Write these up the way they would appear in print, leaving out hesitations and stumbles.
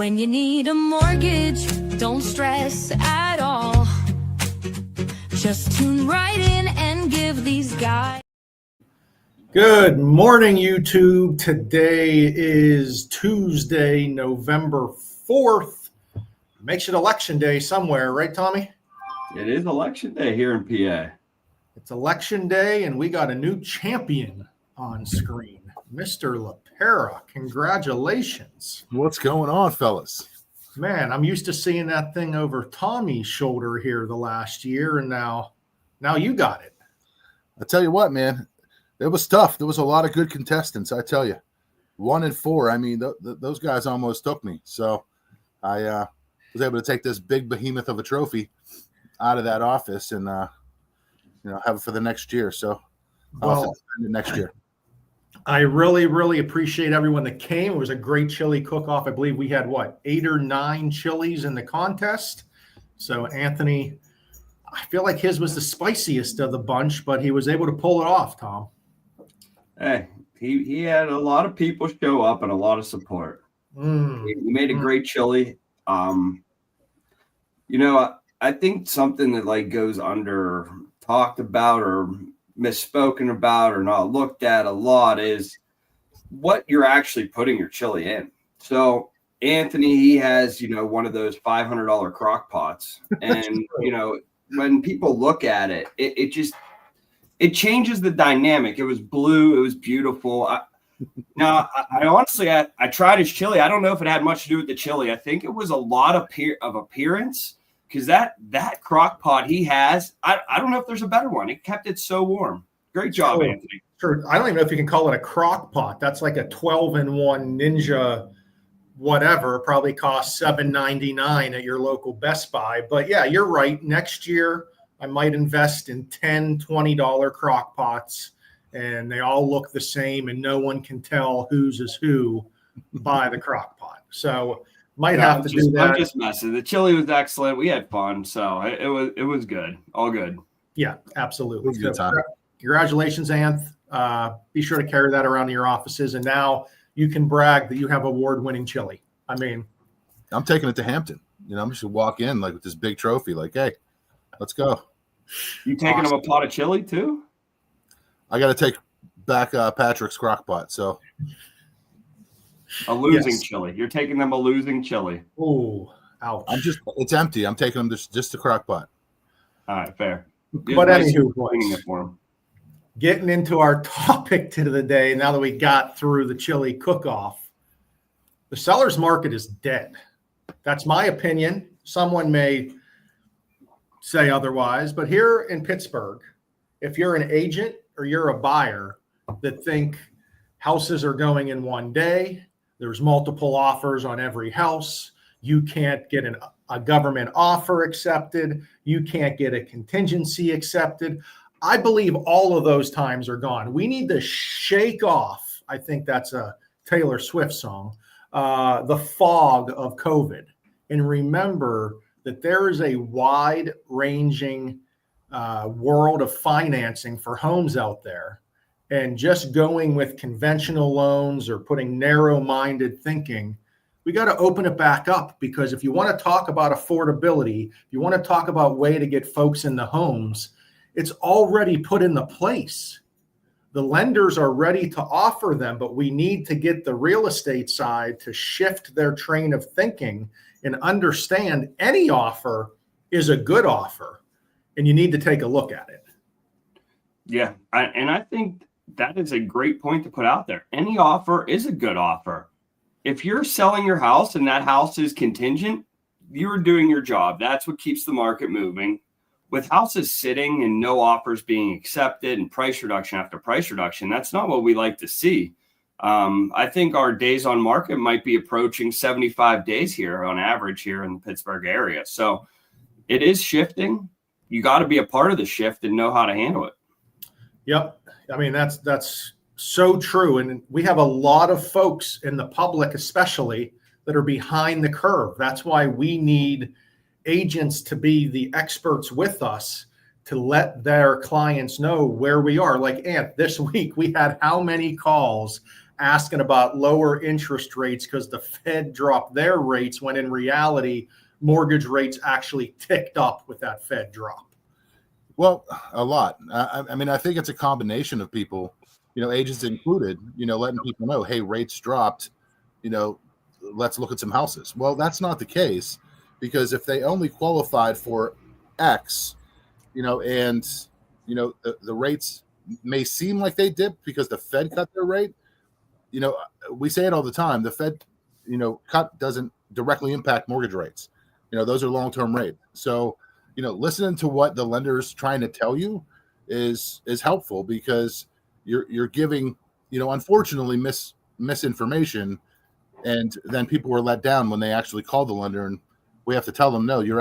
When you need a mortgage, don't stress at all. Just tune right in and give these guys. Good morning, YouTube. Today is Tuesday, November 4th. Makes it election day somewhere, right, Tommy? It is election day here in PA. It's election day, and we got a new champion on screen, Mr. LaPera. Congratulations. What's going on, fellas? Man, I'm used to seeing that thing over Tommy's shoulder here the last year, and now you got it. I tell you what, man, it was tough. There was a lot of good contestants, I tell you. 1 and 4. I mean, those guys almost took me. So I was able to take this big behemoth of a trophy out of that office and have it for the next year. So I'll have to spend it next year. I really, really appreciate everyone that came. It was a great chili cook-off. I believe we had, 8 or 9 chilies in the contest. So Anthony, I feel like his was the spiciest of the bunch, but he was able to pull it off, Tom. Hey, he had a lot of people show up and a lot of support. He made a great chili. I think something that goes under talked about or misspoken about or not looked at a lot is what you're actually putting your chili in. So Anthony, he has, one of those $500 crock pots. And, when people look at it, it changes the dynamic. It was blue. It was beautiful. I honestly, I tried his chili. I don't know if it had much to do with the chili. I think it was a lot of appearance. Because that crock pot he has, I don't know if there's a better one. It kept it so warm. Great job, Anthony. Sure. I don't even know if you can call it a crock pot. That's like a 12-in-1 Ninja whatever. Probably costs $7.99 at your local Best Buy. But yeah, you're right. Next year, I might invest in 10, $20 crock pots, and they all look the same, and no one can tell whose is who by the crock pot. So might have to do that. I'm just messing. The chili was excellent. We had fun, so it was good. All good. Yeah, absolutely. It was a good time. Congratulations, Anth. Be sure to carry that around to your offices, and now you can brag that you have award-winning chili. I mean, I'm taking it to Hampton. I'm just gonna walk in with this big trophy, hey, let's go. You taking them a pot of chili too? I got to take back Patrick's crock pot, so. A losing chili. You're taking them a losing chili. Oh, ouch. It's empty. I'm taking them just a crock pot. All right, fair. But anywho, getting into our topic to the day, now that we got through the chili cook-off, the seller's market is dead. That's my opinion. Someone may say otherwise, but here in Pittsburgh, if you're an agent or you're a buyer that think houses are going in one day, there's multiple offers on every house. You can't get a government offer accepted. You can't get a contingency accepted. I believe all of those times are gone. We need to shake off, I think that's a Taylor Swift song, the fog of COVID. And remember that there is a wide-ranging world of financing for homes out there. And just going with conventional loans or putting narrow-minded thinking, we got to open it back up, because if you want to talk about affordability, if you want to talk about way to get folks in the homes, it's already put into place. The lenders are ready to offer them, but we need to get the real estate side to shift their train of thinking and understand any offer is a good offer, and you need to take a look at it. Yeah, I think that is a great point to put out there. Any offer is a good offer. If you're selling your house and that house is contingent, you're doing your job. That's what keeps the market moving. With houses sitting and no offers being accepted and price reduction after price reduction, that's not what we like to see. I think our days on market might be approaching 75 days here on average here in the Pittsburgh area. So it is shifting. You got to be a part of the shift and know how to handle it. Yep. I mean, that's so true. And we have a lot of folks in the public, especially, that are behind the curve. That's why we need agents to be the experts with us to let their clients know where we are. Like, Ant, this week we had how many calls asking about lower interest rates because the Fed dropped their rates, when in reality, mortgage rates actually ticked up with that Fed drop. Well, a lot. I mean, I think it's a combination of people, agents included, letting people know, hey, rates dropped, let's look at some houses. Well, that's not the case, because if they only qualified for X, and, the rates may seem like they dipped because the Fed cut their rate. We say it all the time. The Fed, cut doesn't directly impact mortgage rates. Those are long-term rates. So, listening to what the lender is trying to tell you is helpful, because you're giving, unfortunately misinformation, and then people were let down when they actually call the lender, and we have to tell them, no, your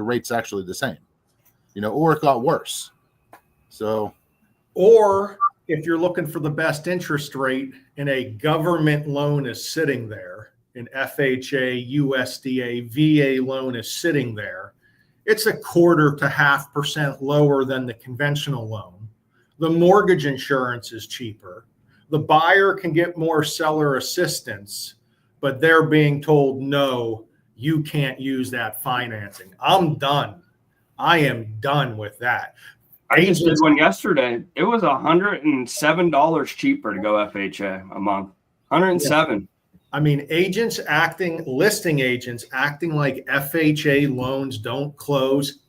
rate's actually the same, or it got worse. So, or if you're looking for the best interest rate and a government loan is sitting there, an FHA, USDA, VA loan is sitting there, it's 1/4 to 0.5% lower than the conventional loan. The mortgage insurance is cheaper. The buyer can get more seller assistance, but they're being told, no, you can't use that financing. I'm done. I am done with that. I just did one yesterday. It was $107 cheaper to go FHA a month. 107. I mean, listing agents acting like FHA loans don't close.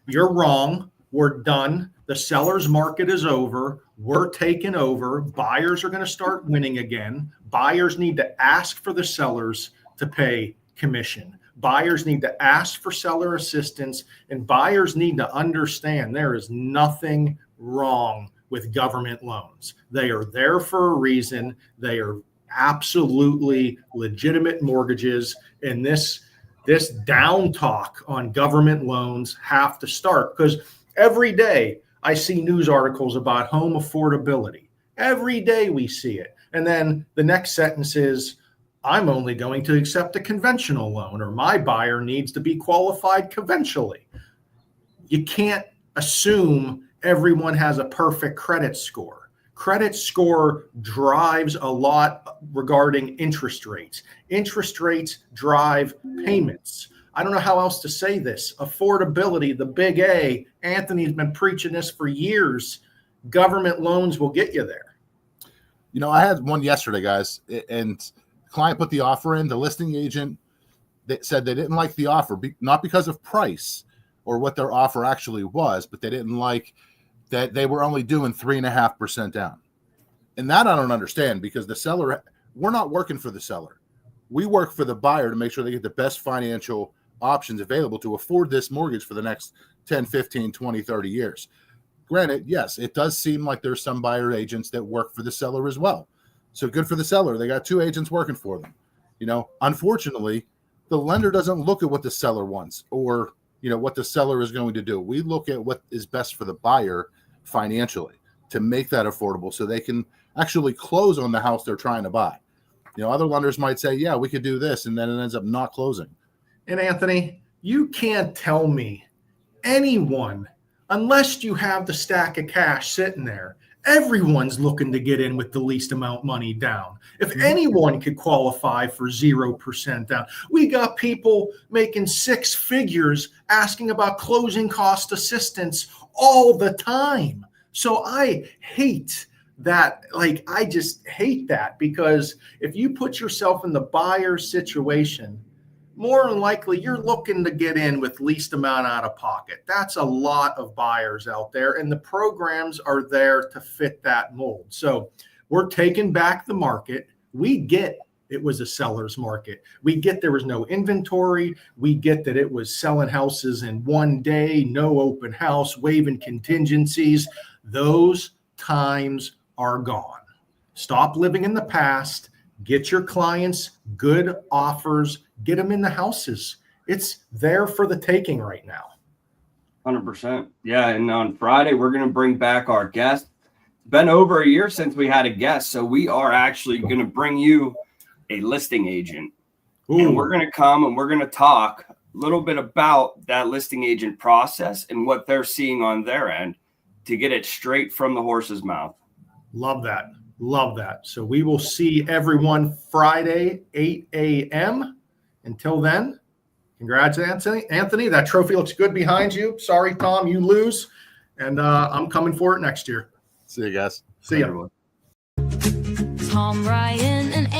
You're wrong. We're done. The seller's market is over. We're taking over. Buyers are going to start winning again. Buyers need to ask for the sellers to pay commission. Buyers need to ask for seller assistance, and buyers need to understand there is nothing wrong with government loans. They are there for a reason. They are absolutely legitimate mortgages, and this down talk on government loans have to start, because every day I see news articles about home affordability. Every day we see it. And then the next sentence is, I'm only going to accept a conventional loan, or my buyer needs to be qualified conventionally. You can't assume everyone has a perfect credit score. Credit score drives a lot regarding interest rates. Interest rates drive payments. I don't know how else to say this. Affordability, the big A. Anthony's been preaching this for years. Government loans will get you there. I had one yesterday, guys, and the client put the offer in. The listing agent said they didn't like the offer, not because of price or what their offer actually was, but they didn't like that they were only doing 3.5% down. And that I don't understand, because the seller, we're not working for the seller. We work for the buyer to make sure they get the best financial options available to afford this mortgage for the next 10, 15, 20, 30 years. Granted, yes, it does seem like there's some buyer agents that work for the seller as well. So good for the seller. They got 2 agents working for them. Unfortunately, the lender doesn't look at what the seller wants or, what the seller is going to do. We look at what is best for the buyer financially to make that affordable so they can actually close on the house they're trying to buy. Other lenders might say, yeah, we could do this, and then it ends up not closing. And Anthony, you can't tell me anyone, unless you have the stack of cash sitting there, everyone's looking to get in with the least amount money down. If anyone could qualify for 0% down, we got people making 6 figures asking about closing cost assistance all the time. So I hate that. I just hate that, because if you put yourself in the buyer's situation, more than likely you're looking to get in with least amount out of pocket. That's a lot of buyers out there, and the programs are there to fit that mold. So we're taking back the market. We get it was a seller's market. We get there was no inventory. We get that it was selling houses in one day, no open house, waiving contingencies. Those times are gone. Stop living in the past. Get your clients good offers. Get them in the houses. It's there for the taking right now. 100%. Yeah. And on Friday, we're going to bring back our guest. It's been over a year since we had a guest. So we are actually going to bring you a listing agent. Ooh. And we're going to come and we're going to talk a little bit about that listing agent process and what they're seeing on their end to get it straight from the horse's mouth. Love that. Love that. So we will see everyone Friday, 8 a.m. Until then, congrats, Anthony. That trophy looks good behind you. Sorry, Tom, you lose. And I'm coming for it next year. See you guys. See ya. Everyone. Tom, Ryan, and